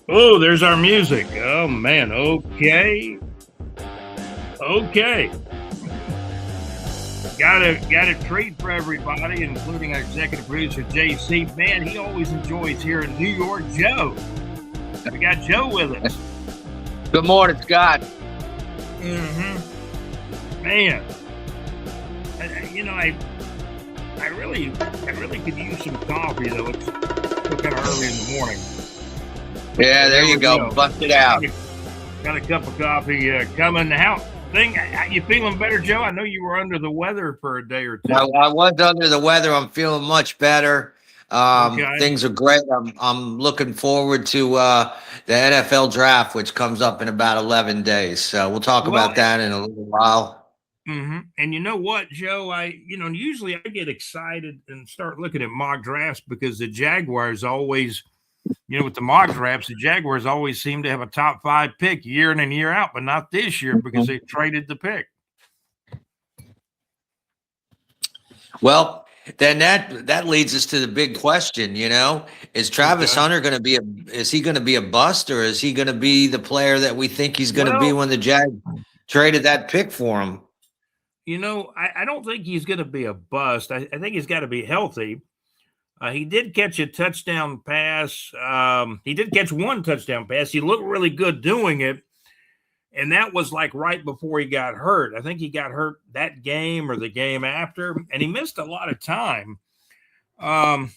Oh, there's our music. Oh man. Okay. Okay. Got a treat for everybody, including our executive producer JC. Man, he always enjoys hearing New York Joe. We got Joe with us. Good morning, Scott. Man, I really could use some coffee though. It's still kind of early in the morning. Yeah, So there there you we go. go. Bust it out. Got a cup of coffee coming. How you feeling better, Joe? I know you were under the weather for a day or I, two. I was under the weather. I'm feeling much better. Okay. Things are great. I'm looking forward to the NFL draft, which comes up in about 11 days. So we'll talk Well, about that in a little while. and you know what, Joe? Usually I get excited and start looking at mock drafts because the Jaguars always, with the mock drafts, the Jaguars always seem to have a top five pick year in and year out, but not this year because they traded the pick. Well, then that leads us to the big question. Is Travis Okay. Hunter going to be is he going to be a bust, or is he going to be the player that we think he's going to be Well, when the Jags traded that pick for him? I don't think he's going to be a bust. I think he's got to be healthy. He did catch a touchdown pass. He did catch one touchdown pass. He looked really good doing it. And that was like right before he got hurt. I think he got hurt that game or the game after, and he missed a lot of time. Um,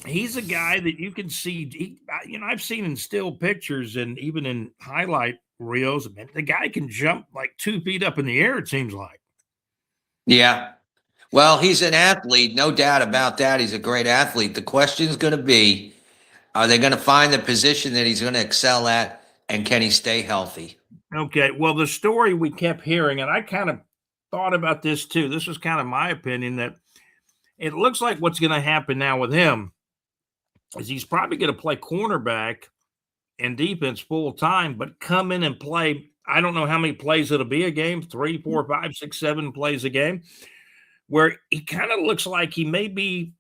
he's a guy that you can see. I've seen in still pictures and even in highlight reels. Man, the guy can jump like 2 feet up in the air. It seems like. Yeah. Well, he's an athlete, no doubt about that. He's a great athlete. The question is going to be, are they going to find the position that he's going to excel at, and can he stay healthy? Okay. Well, the story we kept hearing, and I kind of thought about this too. This was kind of my opinion that it looks like what's going to happen now with him is he's probably going to play cornerback and defense full time, but come in and play. I don't know how many plays it'll be a game 3, 4, 5, 6, 7 plays a game where he kind of looks like he may be,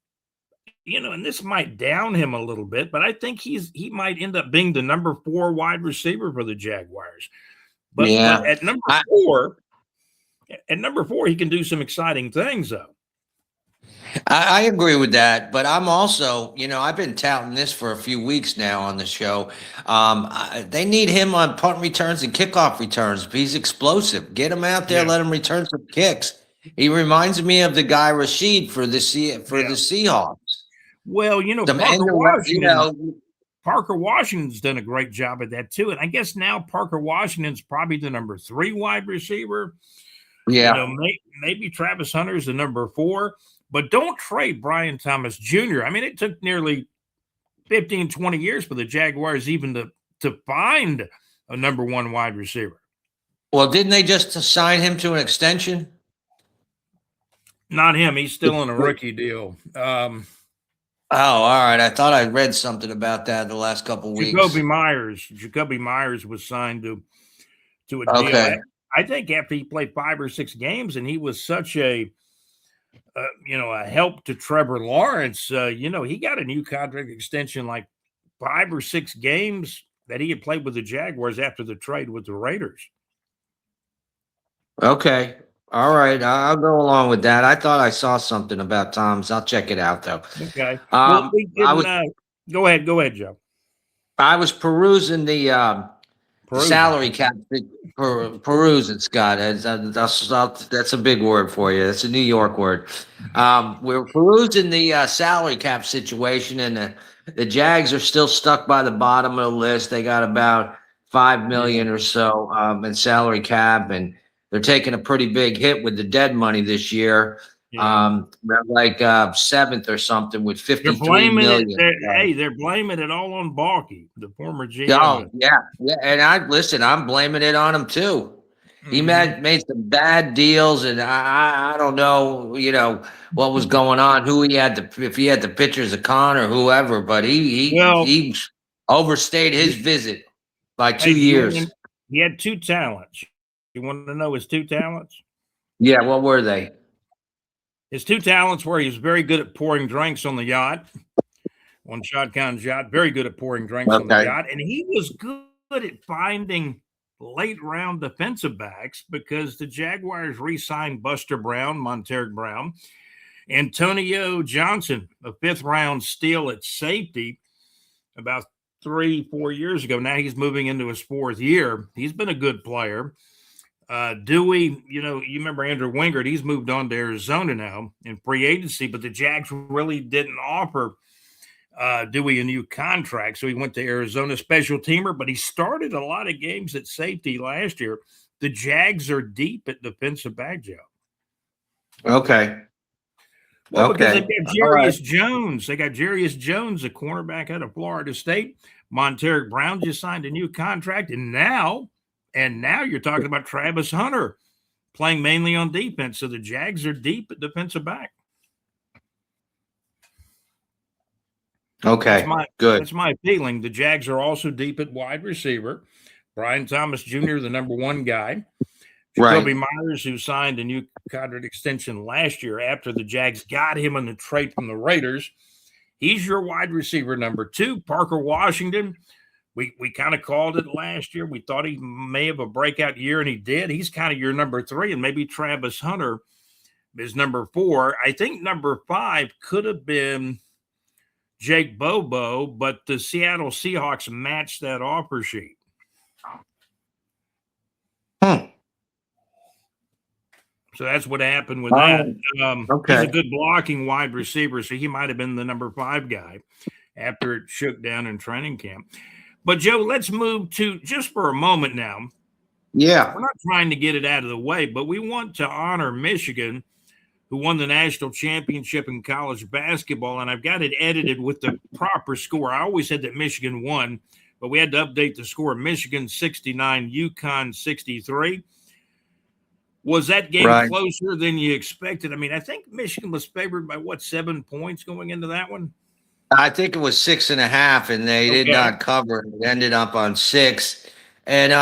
and this might down him a little bit, but I think he might end up being the number 4 wide receiver for the Jaguars. But Yeah. at number I, 4, he can do some exciting things though. I agree with that, but I'm also, I've been touting this for a few weeks now on the show. They need him on punt returns and kickoff returns. He's explosive. Get him out there, Yeah. let him return some kicks. He reminds me of the guy Rashid for the Yeah. Seahawks. Well, The and the you know Parker Washington's done a great job at that too. And I guess now Parker Washington's probably the number 3 wide receiver. Yeah. Maybe Travis Hunter is the number 4, but don't trade Brian Thomas Jr. I mean, it took nearly 15, 20 years for the Jaguars even to find a number 1 wide receiver. Well, didn't they just sign him to an extension? Not him. He's still on a rookie deal. Oh, all right. I thought I read something about that the last couple of weeks. Jacoby Myers was signed to a deal. Okay. I think after he played 5 or 6 games and he was such a help to Trevor Lawrence. He got a new contract extension like 5 or 6 games that he had played with the Jaguars after the trade with the Raiders. Okay. All right. I'll go along with that. I thought I saw something about Tom's. I'll check it out though. Okay. Well, we I can was go ahead. Go ahead, Joe. I was perusing the Perusing. salary cap. Perusing, Scott. That's a big word for you. That's a New York word. We're perusing the salary cap situation, and the Jags are still stuck by the bottom of the list. They got about 5 million or so in salary cap, and they're taking a pretty big hit with the dead money this year. Yeah. They're like seventh or something with They're 53 blaming it. million. They're blaming it all on Balky, the former Oh GM. yeah, yeah. And I'm blaming it on him too. He Mhm. made some bad deals, and I don't know, what was going on, who he had if he had the pictures of Khan or whoever, but Well, he overstayed his visit by two hey, do you want years. to? He had 2 talents. You want to know his 2 talents? Yeah, what were they? His 2 talents were he was very good at pouring drinks on the yacht, on Shotgun's yacht. Very good at pouring drinks on the Okay. yacht, and he was good at finding late round defensive backs because the Jaguars re-signed Buster Brown, Monteric Brown, Antonio Johnson, a 5th-round steal at safety about 3-4 years ago. Now he's moving into his 4th year. He's been a good player. Dewey, you remember Andrew Wingard, he's moved on to Arizona now in free agency, but the Jags really didn't offer Dewey a new contract. So he went to Arizona, special teamer, but he started a lot of games at safety last year. The Jags are deep at defensive back, Joe. Okay. Well, because they've got Jarius Jones. They got Jarius Jones, a cornerback out of Florida State. Monteric Brown just signed a new contract. And now you're talking about Travis Hunter playing mainly on defense. So the Jags are deep at defensive back. Okay, good. That's my feeling. The Jags are also deep at wide receiver. Brian Thomas Jr., the number 1 guy. Jacoby Myers, who signed a new contract extension last year after the Jags got him in the trade from the Raiders. He's your wide receiver number 2. Parker Washington, we kind of called it last year. We thought he may have a breakout year, and he did. He's kind of your number 3, and maybe Travis Hunter is number 4. I think number 5 could have been Jake Bobo, but the Seattle Seahawks matched that offer sheet. So that's what happened with that. Okay. He's a good blocking wide receiver, so he might have been the number 5 guy after it shook down in training camp. But, Joe, let's move to, just for a moment now. Yeah. We're not trying to get it out of the way, but we want to honor Michigan, who won the national championship in college basketball, and I've got it edited with the proper score. I always said that Michigan won, but we had to update the score. Michigan 69, UConn 63. Was that game closer than you expected? I mean, I think Michigan was favored by, 7 points going into that one? I think it was 6.5, and they did not cover. It ended up on 6. And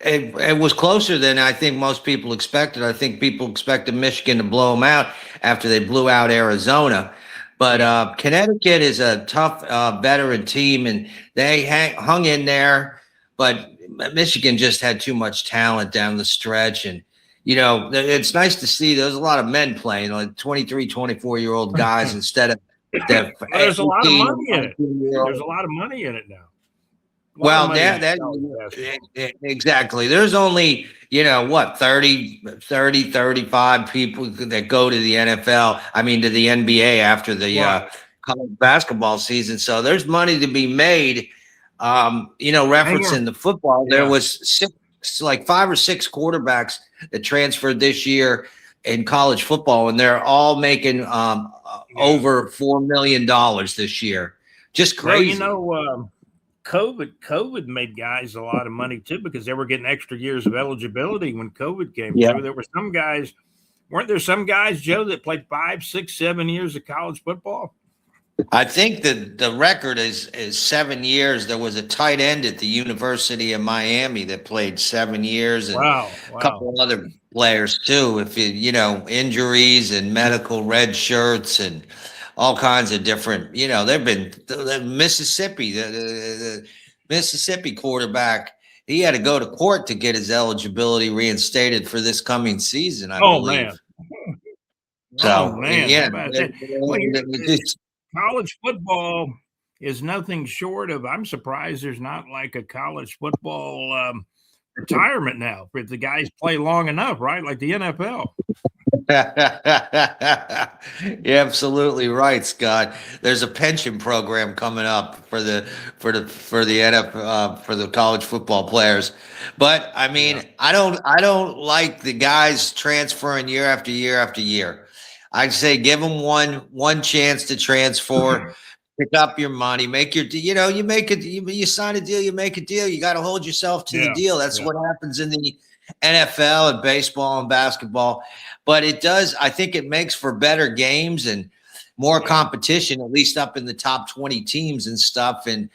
it was closer than I think most people expected. I think people expected Michigan to blow them out after they blew out Arizona. But Connecticut is a tough veteran team, and they hung in there. But Michigan just had too much talent down the stretch. And, it's nice to see there's a lot of men playing, like 23, 24-year-old guys instead of there's a lot of money in it. There's a lot of money in it now. Well, exactly. There's only, 30, 35 people that go to the NFL, to the NBA after the college basketball season. So there's money to be made. Referencing the football, there was 5 or 6 quarterbacks that transferred this year in college football, and they're all making over $4 million this year. Just crazy. Well, COVID made guys a lot of money too, because they were getting extra years of eligibility when COVID came through. There were some guys, weren't there some guys, Joe, that played 5, 6, 7 years of college football? I think that the record is 7 years. There was a tight end at the University of Miami that played 7 years, and a couple of other players too. If injuries and medical red shirts and all kinds of different, they've been Mississippi, the Mississippi quarterback. He had to go to court to get his eligibility reinstated for this coming season, I believe. Man. So, college football is nothing short of, I'm surprised there's not like a college football retirement now. But the guys play long enough, right? Like the NFL. You're absolutely right, Scott. There's a pension program coming up for the NFL for the college football players. But I don't like the guys transferring year after year after year. I'd say give them one chance to transfer, pick up your money, make your you make it, you sign a deal, you make a deal. You got to hold yourself to the deal. That's what happens in the NFL and baseball and basketball. But it does, I think it makes for better games and more competition, at least up in the top 20 teams and stuff. And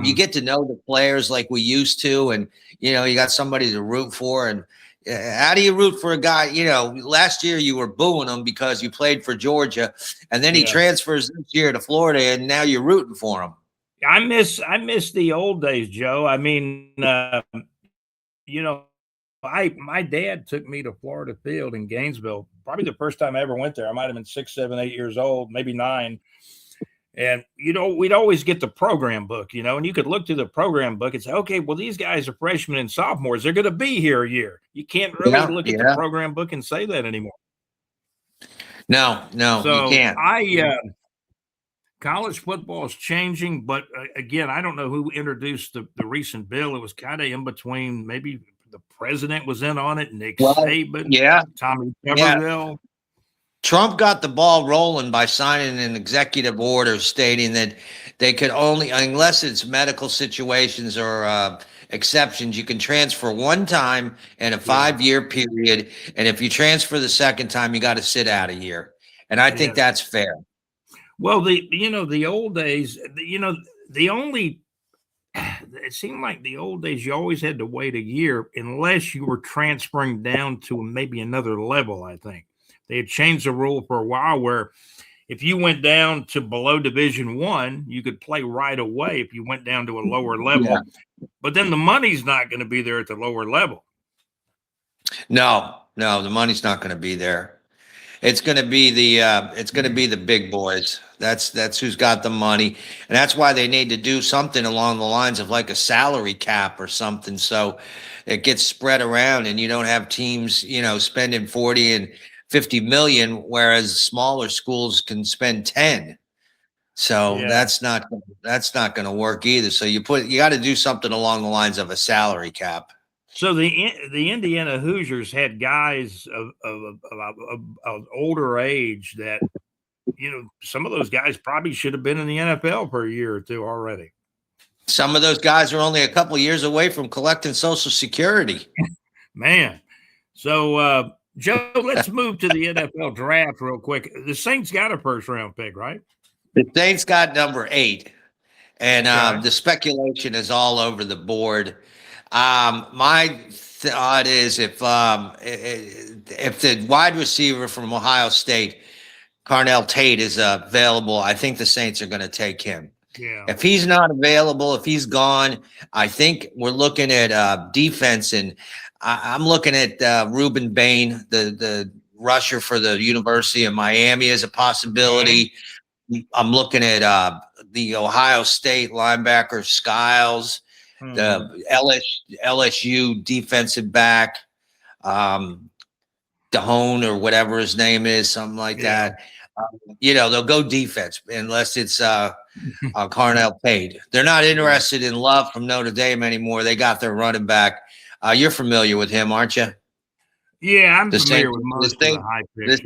you get to know the players like we used to, and you got somebody to root for. And How do you root for a guy? You know, last year you were booing him because you played for Georgia, and then he Yeah. transfers this year to Florida, and now you're rooting for him. I miss the old days, Joe. I mean, you know, my dad took me to Florida Field in Gainesville. Probably the first time I ever went there. I might have been 6, 7, 8 years old, maybe 9. And we'd always get the program book, and you could look through the program book and say, okay, well, these guys are freshmen and sophomores. They're going to be here a year. You can't really Yeah, look at the program book and say that anymore. No, you So can't. college football is changing, but again, I don't know who introduced the recent bill. It was kind of in between. Maybe the president was in on it, Nick Saban, Tommy Tuberville. Trump got the ball rolling by signing an executive order stating that they could only, unless it's medical situations or exceptions, you can transfer one time in a 5-year period. And if you transfer the second time, you got to sit out a year. And I think that's fair. Well, the old days, it seemed like the old days, you always had to wait a year unless you were transferring down to maybe another level, I think. They had changed the rule for a while where if you went down to below Division I, you could play right away if you went down to a lower level. Yeah. But then the money's not going to be there at the lower level. No, the money's not going to be there. It's going to be the big boys. That's who's got the money, and that's why they need to do something along the lines of like a salary cap or something, so it gets spread around, and you don't have teams, spending 40 and 50 million, whereas smaller schools can spend 10. So that's not going to work either. So you got to do something along the lines of a salary cap. So the Indiana Hoosiers had guys of older age that, some of those guys probably should have been in the NFL for a year or two already. Some of those guys are only a couple of years away from collecting Social Security. Man. So, Joe, let's move to the NFL draft real quick. The Saints got a first-round pick, right? The Saints got number 8, and the speculation is all over the board. My thought is if the wide receiver from Ohio State, Carnell Tate, is available, I think the Saints are going to take him. Yeah. If he's not available, if he's gone, I think we're looking at defense, and I'm looking at Ruben Bain, the rusher for the University of Miami, as a possibility. I'm looking at the Ohio State linebacker Skiles, the LSU defensive back, Dahone or whatever his name is, something like that. They'll go defense unless it's Carnell Tate. They're not interested in Love from Notre Dame anymore. They got their running back. You're familiar with him, aren't you? Yeah, I'm familiar with most of the high picks.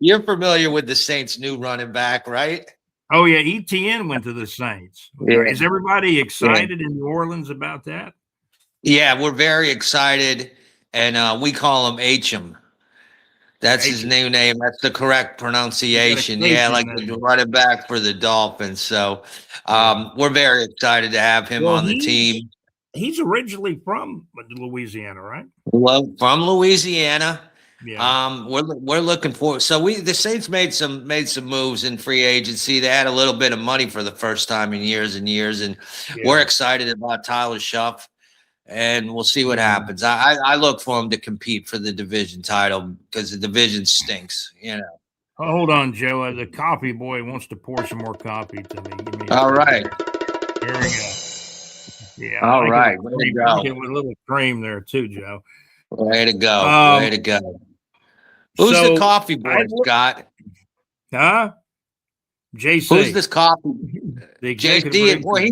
You're familiar with the Saints' new running back, right? Oh, yeah. ETN went to the Saints. Yeah. Is everybody excited in New Orleans about that? Yeah, we're very excited, and we call him H-M. That's his new name. That's the correct pronunciation. Yeah, like the running back for the Dolphins. So we're very excited to have him on the team. He's originally from Louisiana, right? Well, from Louisiana. Yeah. We're looking for. So the Saints made some moves in free agency. They had a little bit of money for the first time in years and years, and we're excited about Tyler Shuff. And we'll see what happens. I look for him to compete for the division title because the division stinks, Hold on, Joe. The coffee boy wants to pour some more coffee to me. All right. There we go. Yeah. All right. Way to go. With a little cream there too, Joe. Way to go. Way to go. Who's the coffee boy, Scott? Huh? JC. Who's this coffee? JD. Boy,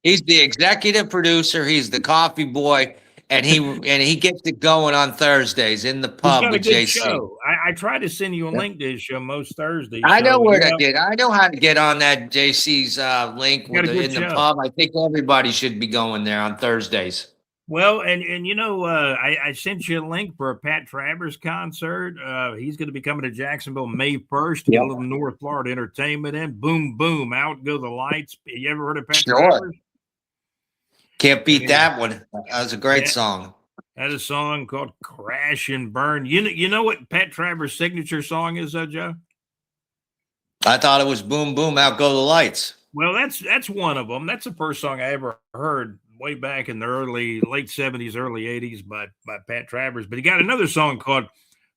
he's the executive producer. He's the coffee boy, and he gets it going on Thursdays in the pub with JC. Show. I try to send you a link to his show most Thursdays. I know where to get. I know how to get on that JC's link in the pub. I think everybody should be going there on Thursdays. Well, and I sent you a link for a Pat Travers concert. He's going to be coming to Jacksonville May 1st to get a little North Florida entertainment in. Boom, boom, out go the lights. You ever heard of Pat Travers? Can't beat that one. That was a great song. Had a song called "Crash and Burn." You know what Pat Travers' signature song is, Joe? I thought it was "Boom Boom, Out Go the Lights." Well, that's one of them. That's the first song I ever heard way back in the late 70s, early 80s by Pat Travers. But he got another song called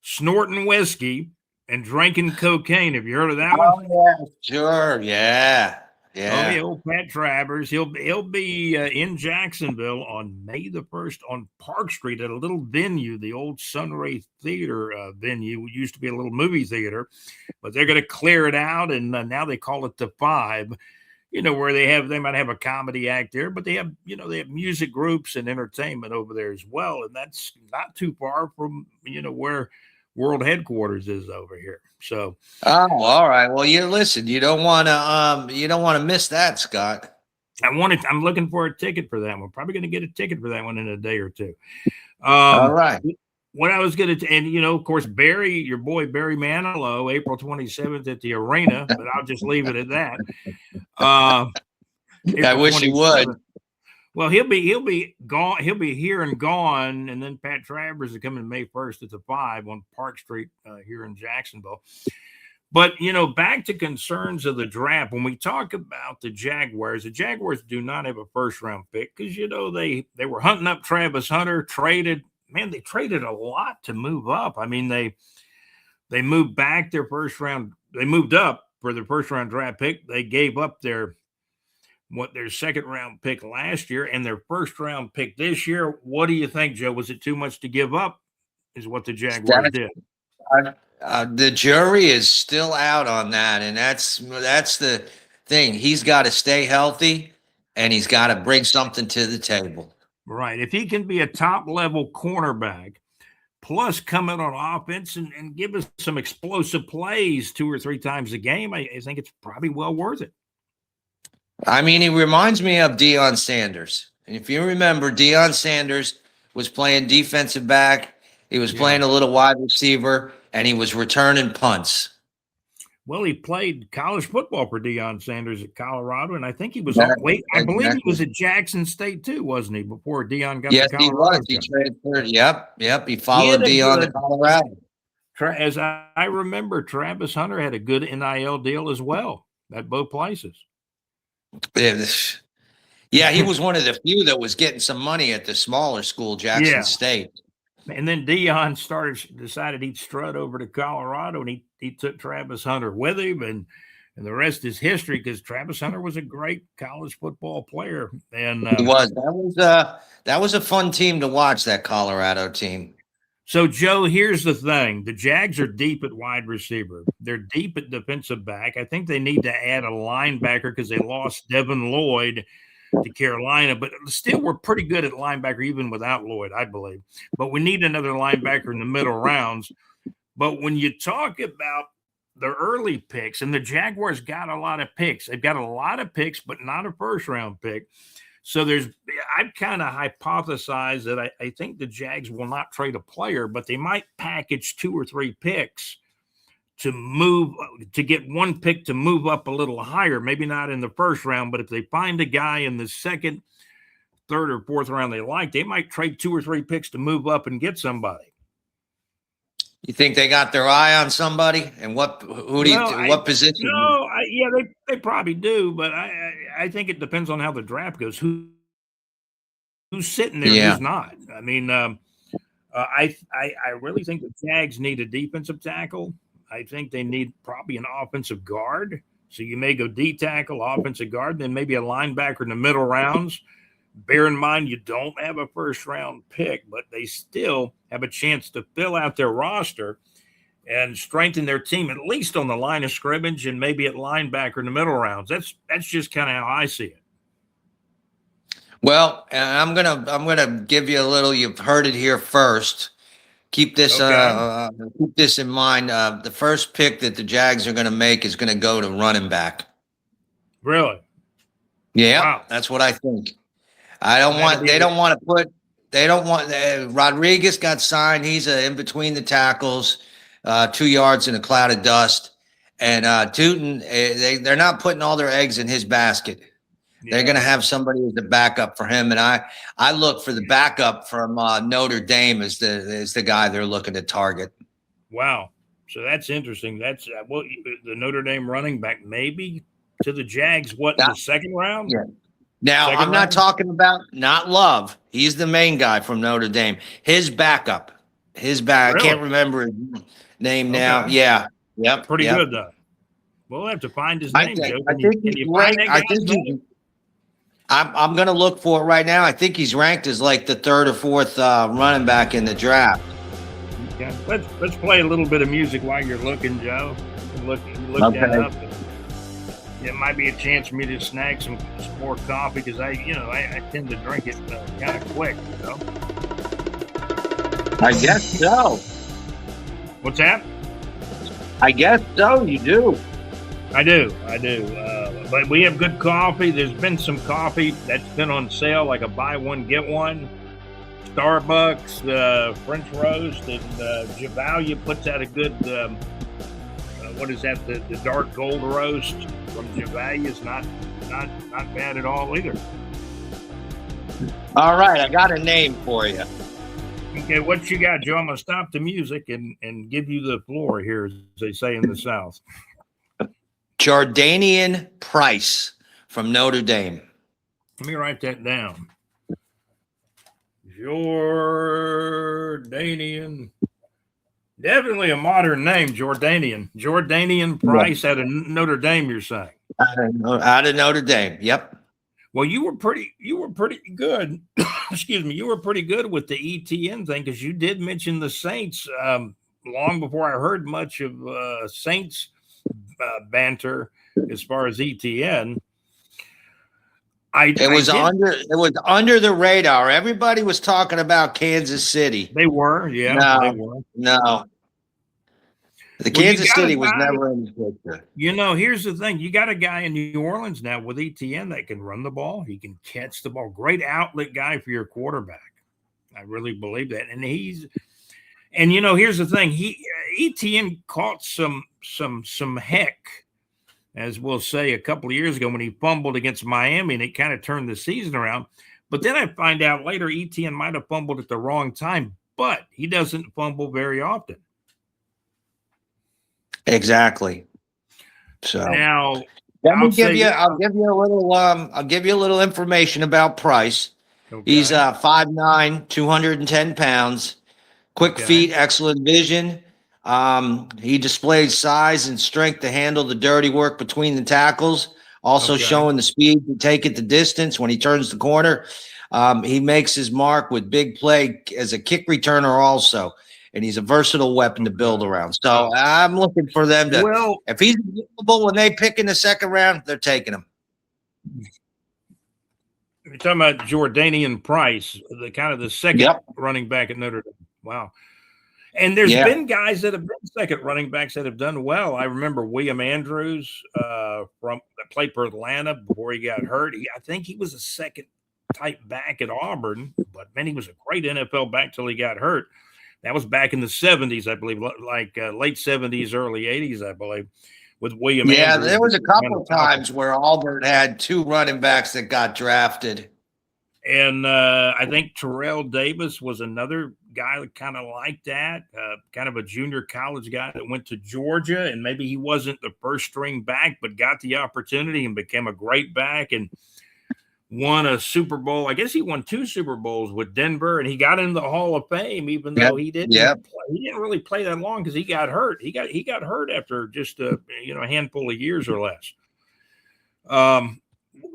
"Snorting Whiskey and Drinking Cocaine." Have you heard of that one? Oh yeah, sure, yeah, Oh yeah, yeah. old Pat Travers. He'll be in Jacksonville on May the 1st on Park Street at a little venue, the old Sunray Theater venue. It used to be a little movie theater, but they're going to clear it out, and now they call it the Five. Where they might have a comedy act there, but they have music groups and entertainment over there as well, and that's not too far from where world headquarters is over here. So Oh, all right. Well, you listen. You don't want to miss that, Scott. I'm looking for a ticket for that one. Probably going to get a ticket for that one in a day or two. All Um, right. what I was going to, and of course, your boy Barry Manilow, April 27th at the arena, but I'll just leave it at that. I April wish you would. 27th. Well, he'll be gone. He'll be here and gone, and then Pat Travers is coming May 1st at the 5 on Park Street here in Jacksonville. But back to concerns of the draft. When we talk about the Jaguars do not have a first round pick because they were hunting up Travis Hunter, they traded a lot to move up. I mean, they moved back their first round, they moved up for their first round draft pick. They gave up their second round pick last year and their first round pick this year. What do you think, Joe? Was it too much to give up? Is what the Jaguars did. The jury is still out on that, and that's the thing. He's got to stay healthy, and he's got to bring something to the table. Right. If he can be a top level cornerback, plus come in on offense and give us some explosive plays 2 or 3 times a game, I think it's probably well worth it. I mean, he reminds me of Deion Sanders. And if you remember, Deion Sanders was playing defensive back. He was playing a little wide receiver, and he was returning punts. Well, he played college football for Deion Sanders at Colorado, and I think he was I believe he was at Jackson State too, wasn't he? Before Deion got to Colorado. Yes, he was. He transferred. Yep. He followed Deion to Colorado. As I remember, Travis Hunter had a good NIL deal as well at both places. Yeah, he was one of the few that was getting some money at the smaller school, Jackson State. And then Deion decided he'd strut over to Colorado, and he took Travis Hunter with him, and the rest is history because Travis Hunter was a great college football player. And he was. That was a fun team to watch, that Colorado team. So, Joe, here's the thing. The Jags are deep at wide receiver. They're deep at defensive back. I think they need to add a linebacker because they lost Devin Lloyd to Carolina, but still we're pretty good at linebacker even without Lloyd, I believe. But we need another linebacker in the middle rounds. But when you talk about the early picks, and the Jaguars got a lot of picks. They've got a lot of picks, but not a first-round pick. So I've kind of hypothesized that I think the Jags will not trade a player, but they might package 2 or 3 picks to get one pick to move up a little higher. Maybe not in the first round, but if they find a guy in the second, third, or fourth round they like, they might trade 2 or 3 picks to move up and get somebody. You think they got their eye on somebody? And what position? No, they probably do, but I think it depends on how the draft goes. Who's sitting there and who's not? I mean, I really think the Jags need a defensive tackle. I think they need probably an offensive guard. So you may go D tackle, offensive guard, then maybe a linebacker in the middle rounds. Bear in mind, you don't have a first-round pick, but they still have a chance to fill out their roster and strengthen their team, at least on the line of scrimmage and maybe at linebacker in the middle rounds. That's just kind of how I see it. Well, I'm gonna give you a little. You've heard it here first. Keep this keep this in mind. The first pick that the Jags are going to make is going to go to running back. Really? Yeah, wow. That's what I think. They don't want Rodriguez got signed. He's in between the tackles, 2 yards in a cloud of dust. And Tootin, they're not putting all their eggs in his basket. They're going to have somebody as the backup for him, and I look for the backup from Notre Dame as the guy they're looking to target. Wow. So that's interesting. That's the Notre Dame running back maybe to the Jags. What, in the second round? Yeah. Now Second I'm not round? talking about not Love. He's the main guy from Notre Dame. His backup. Really? I can't remember his name now. Okay. Yeah. Yep. Pretty yep. good though. We'll have to find his I name, think, Joe. I think Can he's you find ranked. that I guy's think name? I'm going to look for it right now. I think he's ranked as like the third or fourth running back in the draft. Okay. Let's play a little bit of music while you're looking, Joe. Look Okay. that up. It might be a chance for me to snag some more coffee because I tend to drink it kind of quick. You know. I guess so. What's that? I guess so. You do. I do. But we have good coffee. There's been some coffee that's been on sale, like a buy one get one. Starbucks, French roast, and Javalia puts out a good. What is that? The dark gold roast from Javalia is not bad at all either. All right, I got a name for you. Okay, what you got, Joe? I'm gonna stop the music and give you the floor here, as they say in the South. Jordanian Price from Notre Dame. Let me write that down. Jordanian. Definitely a modern name, Jordanian. Jordanian Price out of Notre Dame, you're saying? Out of Notre Dame. Yep. Well, you were pretty good. Excuse me. You were pretty good with the ETN thing because you did mention the Saints long before I heard much of Saints banter as far as ETN. It was under the radar. Everybody was talking about Kansas City. They were, yeah. No, they were. No. The Kansas City was never in the picture. You know, here's the thing. You got a guy in New Orleans now with ETN that can run the ball. He can catch the ball. Great outlet guy for your quarterback. I really believe that. And here's the thing. ETN caught some heck, as we'll say, a couple of years ago when he fumbled against Miami, and it kind of turned the season around. But then I find out later ETN might have fumbled at the wrong time, but he doesn't fumble very often. Exactly. So now I'll give you a little information about Price. Okay. He's 5'9", 210 pounds, quick feet, excellent vision. He displays size and strength to handle the dirty work between the tackles, also showing the speed to take it the distance when he turns the corner. He makes his mark with big play as a kick returner also. And he's a versatile weapon to build around. So I'm looking for them to. If he's available when they pick in the second round, they're taking him. You're talking about Jordanian Price, the second running back at Notre Dame. Wow. And there's been guys that have been second running backs that have done well. I remember William Andrews that played for Atlanta before he got hurt. I think he was a second type back at Auburn, but man, he was a great NFL back till he got hurt. That was back in the 70s, I believe, like late 70s, early 80s, I believe, with William Andrews. Yeah, there was a couple of times where Auburn had two running backs that got drafted. And I think Terrell Davis was another guy that kind of like that, kind of a junior college guy that went to Georgia, and maybe he wasn't the first string back, but got the opportunity and became a great back and won a Super Bowl. I guess he won 2 Super Bowls with Denver, and he got into the Hall of Fame, even though he didn't really play that long because he got hurt. He got hurt after just a handful of years or less.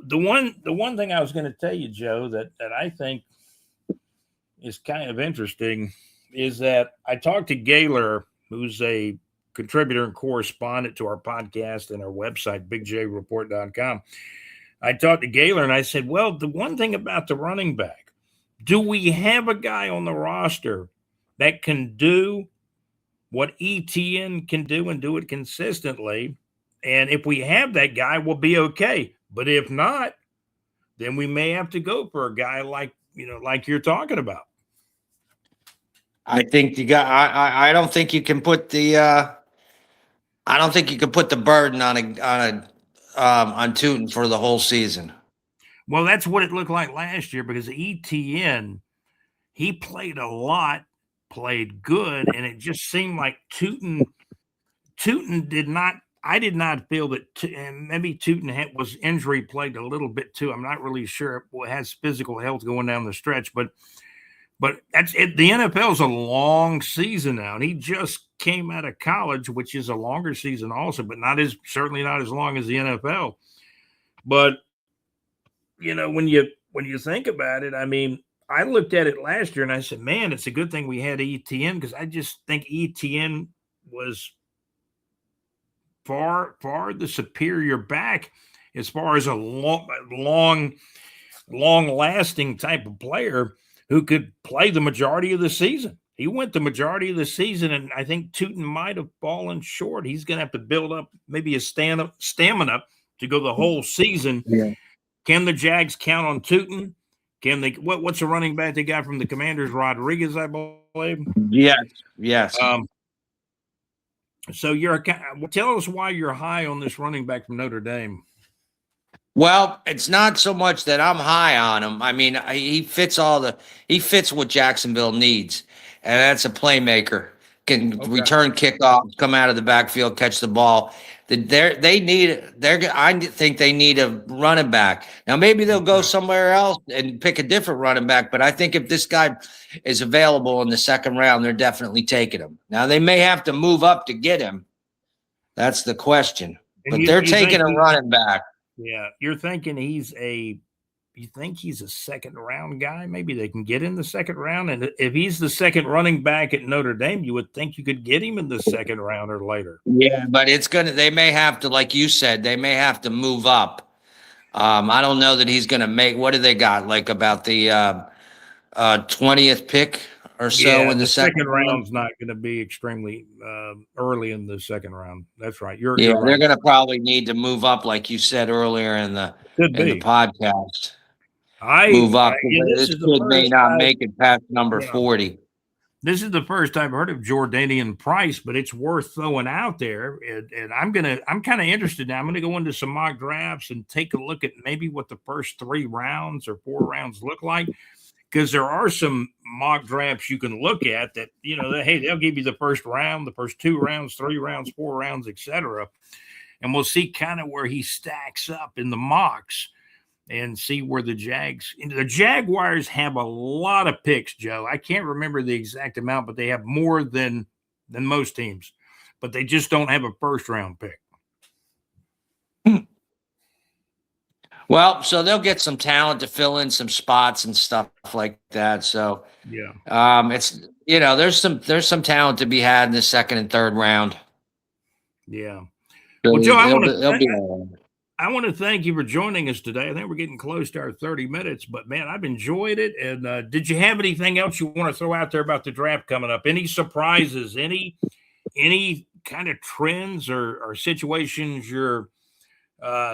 The one thing I was going to tell you, Joe, that I think is kind of interesting is that I talked to Gaylor, who's a contributor and correspondent to our podcast and our website, bigjreport.com. I talked to Gaylor and I said, well, the one thing about the running back, do we have a guy on the roster that can do what ETN can do and do it consistently? And if we have that guy, we'll be okay. But if not, then we may have to go for a guy like you're talking about. I think you got. I don't think you can put the. I don't think you can put the burden on Tootin for the whole season. Well, that's what it looked like last year because ETN, he played a lot, played good, and it just seemed like Tootin did not. I did not feel that, and maybe Tootin was injury plagued a little bit too. I'm not really sure it has physical health going down the stretch, but that's it. The NFL is a long season now, and he just came out of college, which is a longer season also, but certainly not as long as the NFL. But when you think about it, I mean, I looked at it last year and I said, man, it's a good thing we had ETN because I just think ETN was far the superior back as far as a long lasting type of player who could play the majority of the season. He went the majority of the season, and I think Tootin might have fallen short. He's going to have to build up maybe a stamina to go the whole season. Yeah. Can the Jags count on Tootin? Can they? What's the running back they got from the Commanders? Rodriguez, I believe. Yes. So tell us why you're high on this running back from Notre Dame. Well, it's not so much that I'm high on him. I mean, he fits what Jacksonville needs, and that's a playmaker. Can return kickoffs, come out of the backfield, catch the ball. I think they need a running back. Now, maybe they'll go somewhere else and pick a different running back, but I think if this guy is available in the second round, they're definitely taking him. Now, they may have to move up to get him. That's the question. But they're taking a running back. Yeah, you're thinking he's a second round guy? Maybe they can get in the second round. And if he's the second running back at Notre Dame, you would think you could get him in the second round or later. Yeah, but they may have to, like you said, they may have to move up. I don't know that he's going to make, what do they got? Like about the 20th pick or so in the second round's not going to be extremely early in the second round. That's right. You're they're right. going to probably need to move up, like you said earlier in the podcast. Move up. This kid may not make it past number 40. This is the first I've heard of Jordanian Price, but it's worth throwing out there. And I'm kind of interested now. I'm going to go into some mock drafts and take a look at maybe what the first 3 rounds or 4 rounds look like. Because there are some mock drafts you can look at that, hey, they'll give you the first round, the first 2 rounds, 3 rounds, 4 rounds, etc. And we'll see kind of where he stacks up in the mocks and see where the Jaguars have a lot of picks, Joe. I can't remember the exact amount, but they have more than most teams. But they just don't have a first round pick. Well, so they'll get some talent to fill in some spots and stuff like that. So yeah, it's there's some talent to be had in the second and third round. Yeah. So well, Joe, I want to thank you for joining us today. I think we're getting close to our 30 minutes, but man, I've enjoyed it. And did you have anything else you want to throw out there about the draft coming up? Any surprises? Any kind of trends or situations you're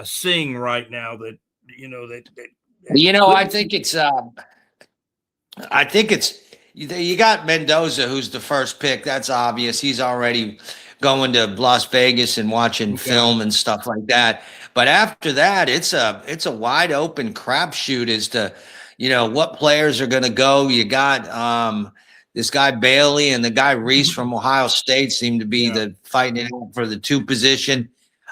seeing right now that I think it's you got Mendoza, who's the first pick. That's obvious. He's already going to Las Vegas and watching film and stuff like that. But after that, it's a wide open crapshoot as to what players are going to go. You got this guy Bailey and the guy Reese from Ohio State seem to be the fighting it out for the 2 position.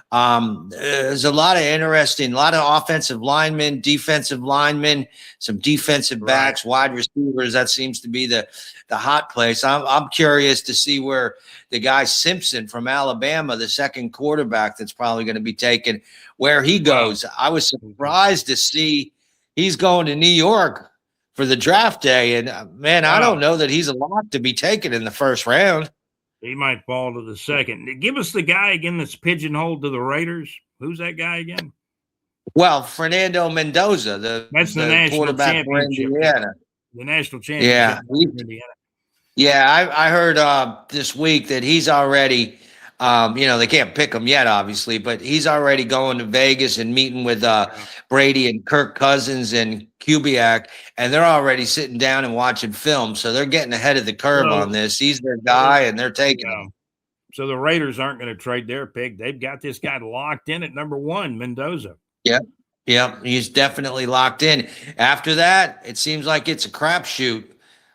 There's a lot of offensive linemen, defensive linemen, some defensive backs, wide receivers. That seems to be the hot place. I'm curious to see where the guy Simpson from Alabama, the second quarterback that's probably going to be taken, where he goes. I was surprised to see he's going to New York for the draft day. And man, I don't know that he's a lot to be taken in the first round. He might fall to the second. Give us the guy again that's pigeonholed to the Raiders. Who's that guy again? Well, Fernando Mendoza, that's the national quarterback for Indiana. The national championship for Indiana. Yeah, I heard this week that he's already, they can't pick him yet, obviously, but he's already going to Vegas and meeting with Brady and Kirk Cousins and Kubiak, and they're already sitting down and watching film. So they're getting ahead of the curve on this. He's their guy, and they're taking him. So the Raiders aren't going to trade their pick. They've got this guy locked in at number 1, Mendoza. Yeah. Yep, he's definitely locked in. After that, it seems like it's a crapshoot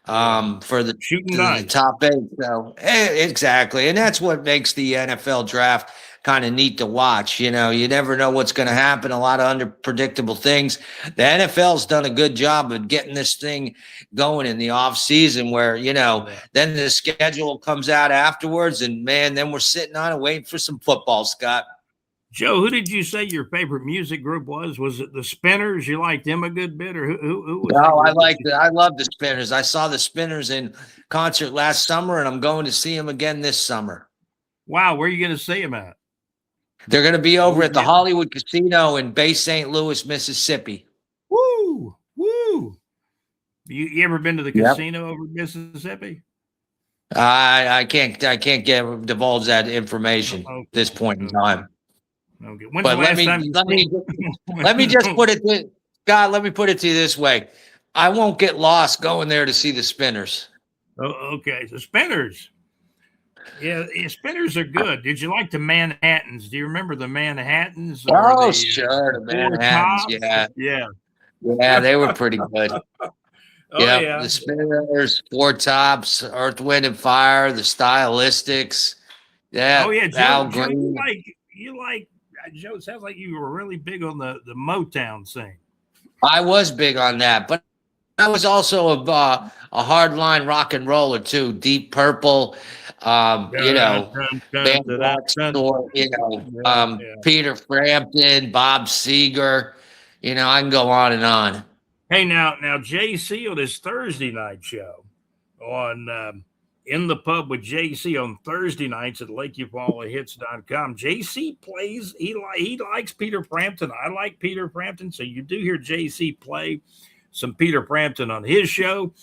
for Shooting the dice. top eight. So exactly, and that's what makes the NFL draft kind of neat to watch. You know, you never know what's going to happen. A lot of unpredictable things. The NFL's done a good job of getting this thing going in the off season, where then the schedule comes out afterwards, and man, then we're sitting on it waiting for some football, Scott. Joe, who did you say your favorite music group was? Was it the Spinners? You liked them a good bit, or who was that No, I group that like I love the Spinners. I saw the Spinners in concert last summer, and I'm going to see them again this summer. Wow, where are you going to see them at? They're going to be over at the Hollywood Casino in Bay St. Louis, Mississippi. Woo, woo! You ever been to the casino over in Mississippi? I can't divulge that information at this point in time. Okay. But let me just put it, God, let me put it to you this way: I won't get lost going there to see the Spinners. Oh, okay, the Spinners. Yeah, Spinners are good. Did you like the Manhattans? Do you remember the Manhattans? Oh, sure, the Manhattans. Yeah, they were pretty good. Yeah, the Spinners, Four Tops, Earth, Wind, and Fire, the Stylistics. Yeah. Oh yeah, Joe, Joe, you like Joe. It sounds like you were really big on the Motown scene. I was big on that, but I was also a hardline rock and roller too. Deep Purple, Peter Frampton, Bob Seger. I can go on and on. Hey, now JC on his Thursday night show on In the Pub with JC on Thursday nights at LakeUpallahits.com. JC plays, he likes Peter Frampton. I like Peter Frampton. So you do hear JC play some Peter Frampton on his show.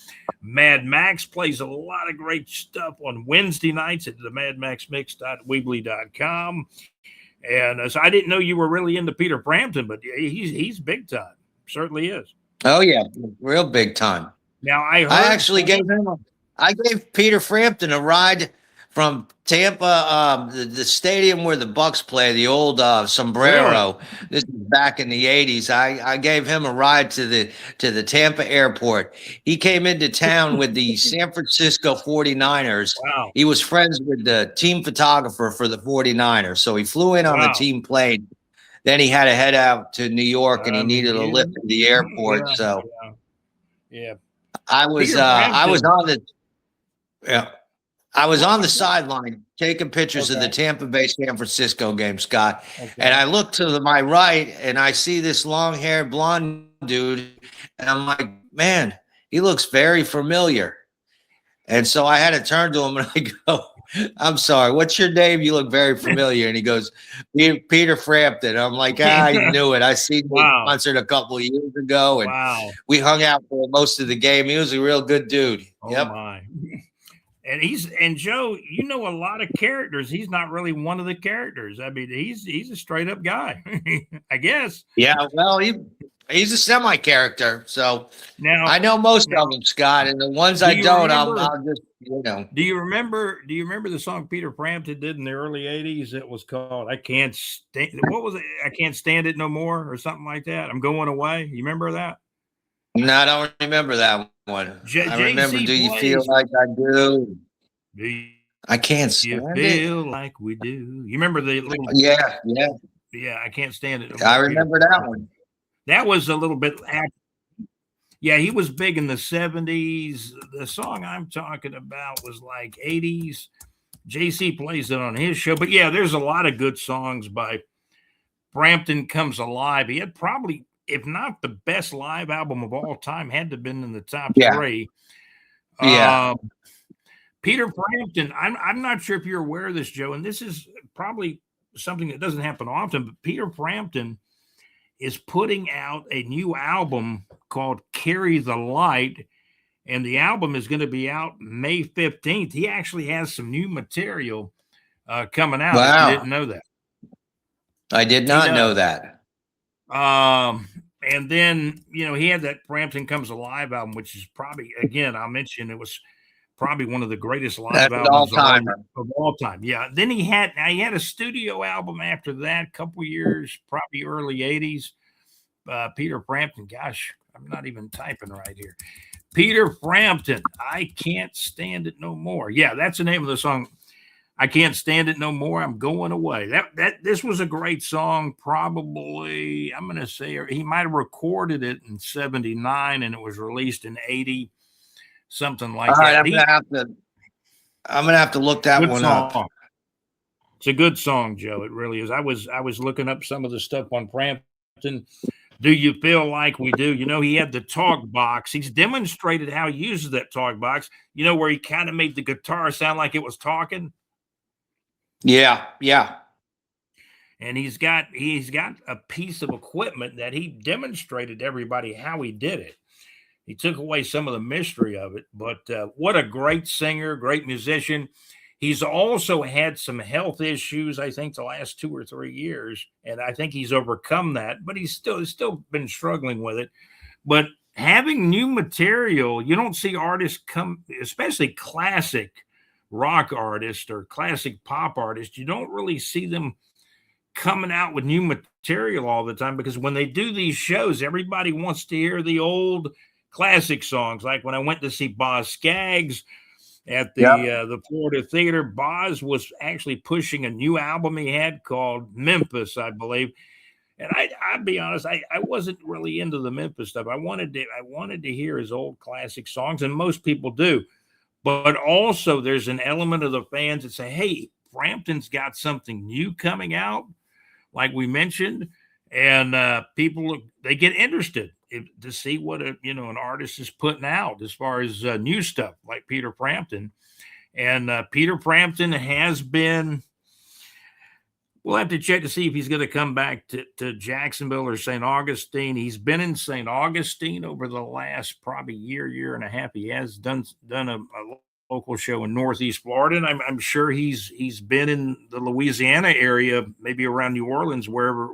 Mad Max plays a lot of great stuff on Wednesday nights at the madmaxmix.weebly.com. And so I didn't know you were really into Peter Frampton, but he's big time. Certainly is. Oh yeah, real big time. Now I actually gave Peter Frampton a ride from Tampa, the stadium where the Bucks play, the old Sombrero. Really? This is back in the 80s. I gave him a ride to the Tampa airport. He came into town with the San Francisco 49ers. Wow. He was friends with the team photographer for the 49ers. So he flew in on the team plane. Then he had to head out to New York, and he needed a lift to the airport. I was on the sideline taking pictures of the Tampa Bay San Francisco game, Scott. Okay. And I look to my right, and I see this long-haired blonde dude, and I'm like, man, he looks very familiar. And so I had to turn to him, and I go, I'm sorry, what's your name? You look very familiar. And he goes, Peter Frampton. I'm like, I knew it. I seen the concert a couple of years ago, and we hung out for most of the game. He was a real good dude. Oh my. And Joe, you know a lot of characters. He's not really one of the characters. I mean, he's a straight up guy, I guess. Yeah, well, he's a semi character. So now I know most of them, Scott, and the ones I don't, I'll just Do you remember the song Peter Frampton did in the early 80s? It was called "I Can't Stand." What was it? "I Can't Stand It No More" or something like that. "I'm Going Away." You remember that? No, I don't remember that one. I remember "Do You Feel Like I Do?" I can't stand it. Feel like we do. You remember the little? Yeah. I Can't Stand It. I remember that one. That was a little bit. Yeah, he was big in the 70s. The song I'm talking about was like 80s. JC plays it on his show. But yeah, there's a lot of good songs by Frampton Comes Alive. He had probably, if not the best live album of all time, had to have been in the top three. Yeah. Peter Frampton, I'm not sure if you're aware of this, Joe, and this is probably something that doesn't happen often, but Peter Frampton is putting out a new album called Carry the Light, and the album is going to be out May 15th. He actually has some new material coming out. Wow. I didn't know that. I did not know that. And then, he had that Frampton Comes Alive album, which is probably, again, I'll mention it was probably one of the greatest live albums of all time. Yeah. Then he had a studio album after that, couple years, probably early 80s. Peter Frampton. Gosh, I'm not even typing right here. Peter Frampton, I Can't Stand It No More. Yeah, that's the name of the song. I Can't Stand It No More. I'm Going Away. This was a great song. Probably, I'm going to say he might have recorded it in 79 and it was released in 80, something like All right, that. I'm gonna have to look that one up. It's a good song, Joe. It really is. I was looking up some of the stuff on Frampton. Do You Feel Like We Do? You know, he had the talk box. He's demonstrated how he uses that talk box, you know, where he kind of made the guitar sound like it was talking. Yeah. And he's got a piece of equipment that he demonstrated to everybody how he did it. He took away some of the mystery of it, but what a great singer, great musician. He's also had some health issues, I think, the last 2 or 3 years, and I think he's overcome that, but he's still been struggling with it. But having new material, you don't see artists come, especially classic rock artists or classic pop artists, you don't really see them coming out with new material all the time, because when they do these shows, everybody wants to hear the old classic songs. Like when I went to see Boz Scaggs at the Florida Theater, Boz was actually pushing a new album he had called Memphis, I believe. And I'll be honest, I wasn't really into the Memphis stuff. I wanted to hear his old classic songs, and most people do. But also there's an element of the fans that say, hey, Frampton's got something new coming out, like we mentioned, and people, they get interested to see what an artist is putting out as far as new stuff, like Peter Frampton. And Peter Frampton has been, we'll have to check to see if he's going to come back to Jacksonville or St. Augustine. He's been in St. Augustine over the last probably year and a half. He has done a local show in Northeast Florida, and I'm sure he's been in the Louisiana area, maybe around New Orleans, wherever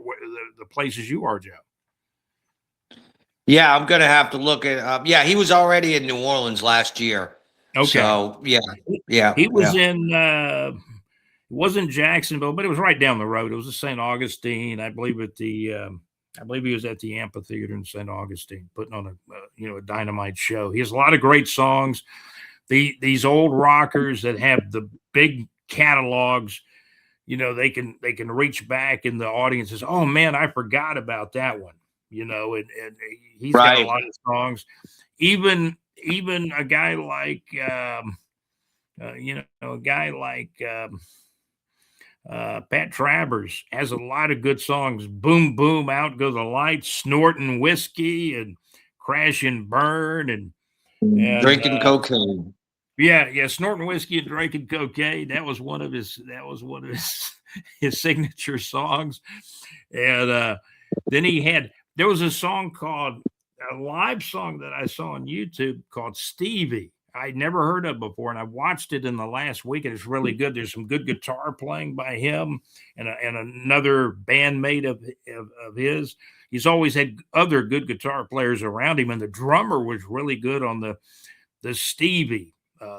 the places you are, Joe. Yeah, I'm gonna have to look at. Yeah, he was already in New Orleans last year. Okay. So yeah. He was in. It wasn't Jacksonville, but it was right down the road. It was in St. Augustine, I believe. I believe he was at the amphitheater in St. Augustine, putting on a dynamite show. He has a lot of great songs. These old rockers that have the big catalogs, they can reach back in the audience and say, oh man, I forgot about that one. And he's got a lot of songs. Even a guy like Pat Travers has a lot of good songs. Boom Boom, Out Go the Lights, Snorting Whiskey, and Crash and Burn, and drinking cocaine. Yeah, Snorting Whiskey and Drinking Cocaine. That was one of his his signature songs. And then there was a live song that I saw on YouTube called Stevie. I'd never heard of before, and I watched it in the last week, and it's really good. There's some good guitar playing by him and another bandmate of his. He's always had other good guitar players around him, and the drummer was really good on the Stevie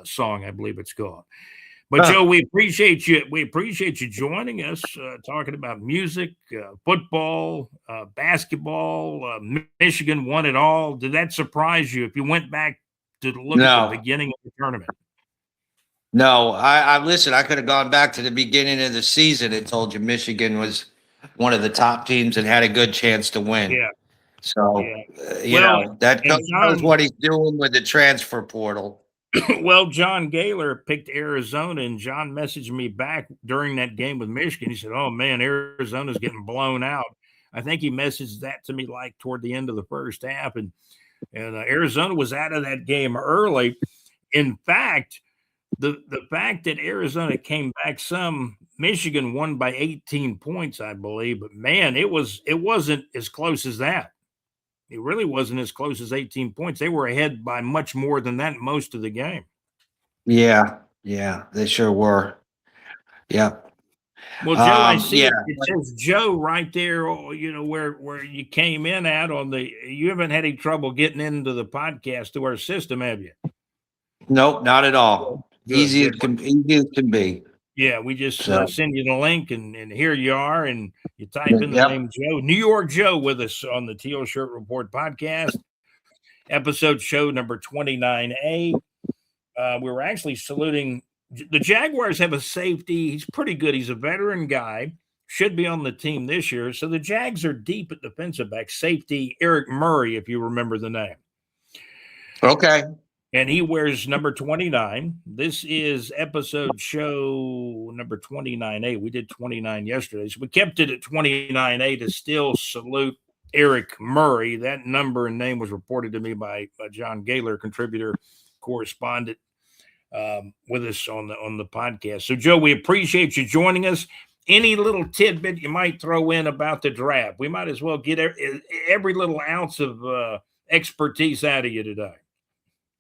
song, I believe it's called. But Joe, we appreciate you. We appreciate you joining us, talking about music, football, basketball. Michigan won it all. Did that surprise you if you went back to look at the beginning of the tournament? No, I listen. I could have gone back to the beginning of the season and told you Michigan was one of the top teams and had a good chance to win. Yeah. So that knows what he's doing with the transfer portal. Well, John Gaylor picked Arizona, and John messaged me back during that game with Michigan. He said, oh, man, Arizona's getting blown out. I think he messaged that to me like toward the end of the first half, and Arizona was out of that game early. In fact, the fact that Arizona came back some, Michigan won by 18 points, I believe. But, man, it wasn't as close as that. It really wasn't as close as 18 points. They were ahead by much more than that most of the game. Yeah, they sure were. Yeah. Well, Joe, I see it says Joe right there, where you came in at you haven't had any trouble getting into the podcast to our system, have you? Nope, not at all. Easy as can be. Yeah, we just So, send you the link, and here you are, and you type in the yep. name Joe, New York Joe, with us on the Teal Shirt Report podcast, episode show number 29A. We were actually saluting the Jaguars. Have a safety. He's pretty good. He's a veteran guy. Should be on the team this year. So the Jags are deep at defensive back. Safety Eric Murray, if you remember the name. Okay. And he wears number 29. This is episode show number 29A. We did 29 yesterday. So we kept it at 29A to still salute Eric Murray. That number and name was reported to me by John Gaylor, contributor, correspondent, with us on the podcast. So, Joe, we appreciate you joining us. Any little tidbit you might throw in about the draft? We might as well get every little ounce of expertise out of you today.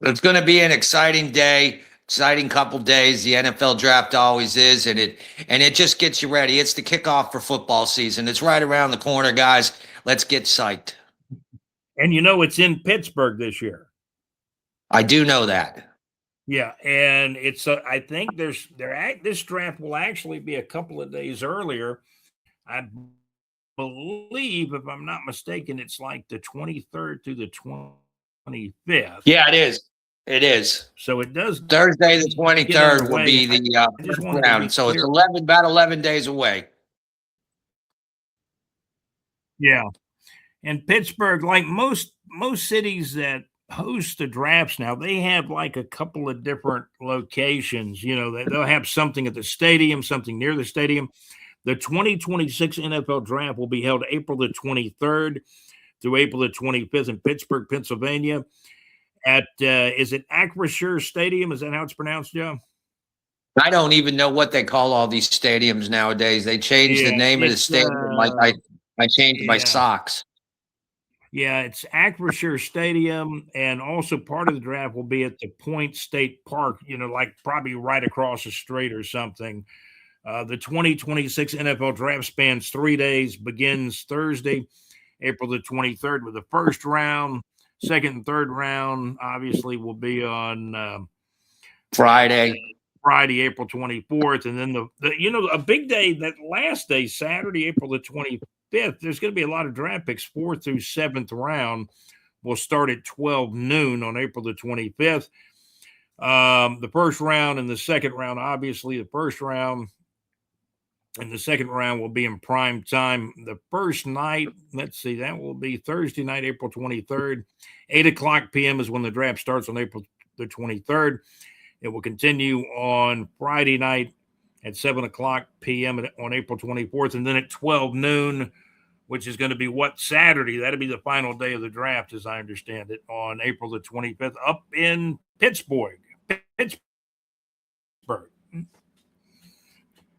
It's going to be an exciting day, exciting couple days. The NFL draft always is, and it just gets you ready. It's the kickoff for football season. It's right around the corner, guys. Let's get psyched. And you know it's in Pittsburgh this year. I do know that. Yeah, and it's I think this draft will actually be a couple of days earlier. I believe, if I'm not mistaken, it's like the 23rd through the 25th. Yeah, it is. It is. So it does. Thursday the 23rd will be the first round. So it's about 11 days away. Yeah. And Pittsburgh, like most cities that host the drafts now, they have like a couple of different locations. You know, they'll have something at the stadium, something near the stadium. The 2026 NFL draft will be held April the 23rd through April the 25th in Pittsburgh, Pennsylvania. At is it Acrisure Stadium? Is that how it's pronounced, Joe? I don't even know what they call all these stadiums nowadays. They changed the name of the stadium like I changed my socks. Yeah, it's Acrisure Stadium, and also part of the draft will be at the Point State Park, you know, like probably right across the street or something. The 2026 NFL draft spans 3 days, begins Thursday, April the 23rd, with the first round. Second and third round, obviously, will be on Friday, April 24th. And then the a big day, that last day, Saturday, April the 25th, there's going to be a lot of draft picks. 4th through 7th round will start at 12 noon on April the 25th. The first round and the second round, obviously, the first round and the second round will be in prime time. The first night, let's see, that will be Thursday night, April 23rd. 8:00 p.m. is when the draft starts on April the 23rd. It will continue on Friday night at 7:00 p.m. on April 24th. And then at 12 noon, which is going to be Saturday? That'll be the final day of the draft, as I understand it, on April the 25th, up in Pittsburgh.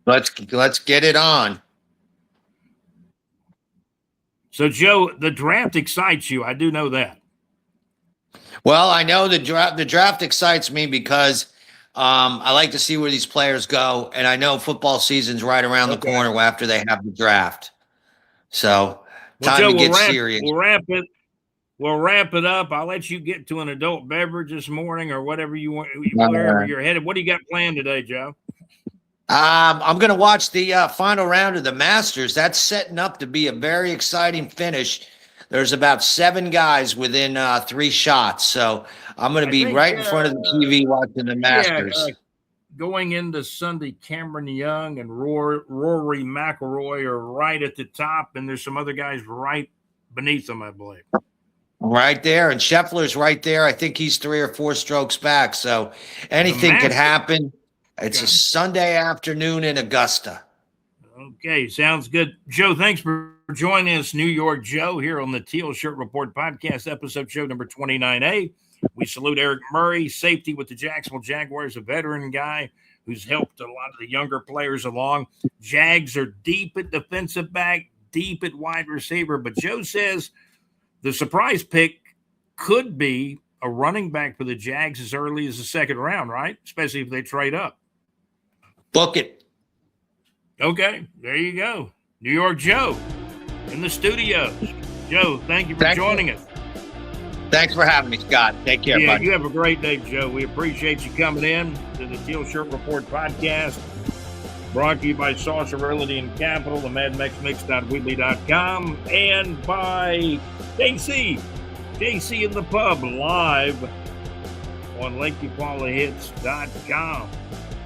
Let's get it on. So, Joe, the draft excites you. I do know that. Well, I know the draft excites me because I like to see where these players go, and I know football season's right around the corner after they have the draft. So, time to get serious. We'll wrap it up. I'll let you get to an adult beverage this morning or whatever you want, wherever you're headed. What do you got planned today, Joe? I'm going to watch the final round of the Masters. That's setting up to be a very exciting finish. There's about 7 guys within 3 shots. So I'm going to be right in front of the TV watching the Masters. Going into Sunday, Cameron Young and Rory McIlroy are right at the top, and there's some other guys right beneath them, I believe. Right there, and Scheffler's right there. I think he's 3 or 4 strokes back. So anything could happen. It's a Sunday afternoon in Augusta. Okay, sounds good. Joe, thanks for joining us, New York Joe, here on the Teal Shirt Report podcast, episode show number 29A. We salute Eric Murray, safety with the Jacksonville Jaguars, a veteran guy who's helped a lot of the younger players along. Jags are deep at defensive back, deep at wide receiver, but Joe says the surprise pick could be a running back for the Jags as early as the second round, right? Especially if they trade up. Book it. Okay, there you go. New York Joe in the studios. Joe, thank you for joining us. Thanks for having me, Scott. Take care, buddy. You have a great day, Joe. We appreciate you coming in to the Teal Shirt Report podcast. Brought to you by Saucerability and Capital, the MadMexMix.weebly.com, and by JC in the Pub, live on LakeEqualityHits.com.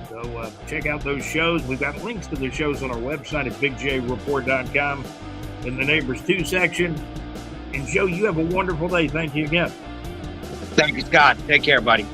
So check out those shows. We've got links to the shows on our website at BigJReport.com in the Neighbors 2 section. And Joe, you have a wonderful day. Thank you again. Thank you, Scott. Take care, buddy.